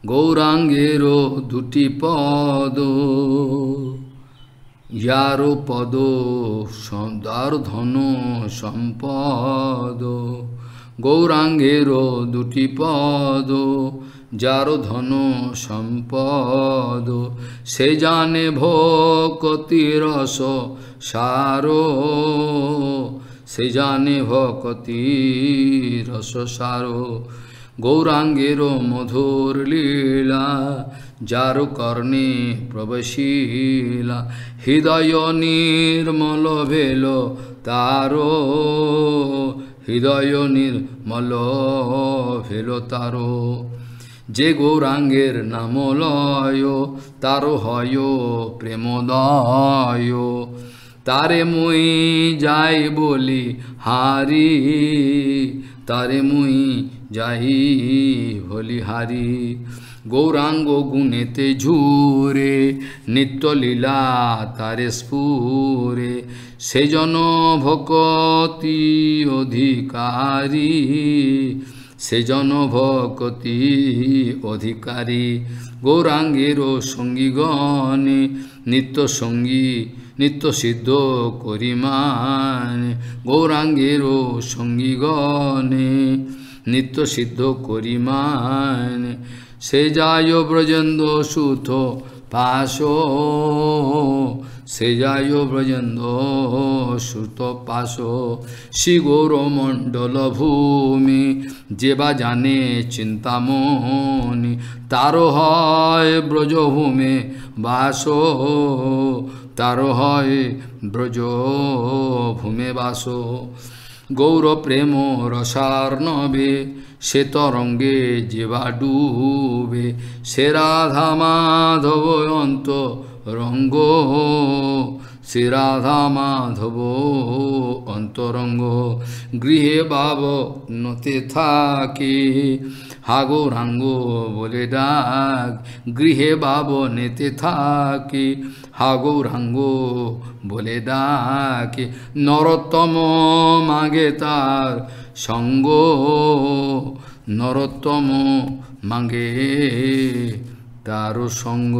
গৌরাঙ্গেরও দুটি পদ, যারো পদ তার ধন সম্পদ। গৌরাঙ্গেরও দুটি পদ, যারো ধন সম্পদ। সে জানে ভকতি রস সারো, সে জানে ভকতি রস সারো। গৌরাঙ্গেরও মধুর লীলা, যারো কর্ণে প্রবেশিলা। হৃদয় নির্মল ভেল তারো, হৃদয় নির্মল ভেল তারো। যে গৌরাঙ্গের নাম লয়, তারো হয় প্রেমোদয়। তারে মুই যাই বলি হারি, তারে মুই যাই বলি হারি। গৌরাঙ্গ গুণেতে ঝুরে, নিত্য লীলা তারে স্ফুরে। সেজন ভকতি অধিকারী, সেজন ভকতি অধিকারী। গৌরাঙ্গেরও সঙ্গীগণে নিত্য সঙ্গী, নিত্য সিদ্ধ করিমান। গৌরাঙ্গেরও সঙ্গীগণে নিত্য সিদ্ধ করিমান। সে যায় ব্রজেন্দ্র সুত পাশ, সে যায় ব্রজেন্দ্র সুত পাশ। শ্রী গৌরমণ্ডল ভূমি, যে বা জানে চিন্তামণি। তার হয় ব্রজভূমে বাস, তার হয় ব্রজভূমে বাস। গৌর প্রেম রসার্ণবে, সে তরঙ্গে যেবা ডুবে। সে রাধা মাধব অন্তরঙ্গ, সে রাধা মাধব অন্তরঙ্গ। গৃহে বাব নতে থাকে, হা গৌরাঙ্গ বলে ডাক। গৃহে বাব নেতে থাকে, হা গৌরাঙ্গ বলে ডাকে। নরোত্তম মাগে তার সঙ্গ, নরোত্তম মাগে তার সঙ্গ।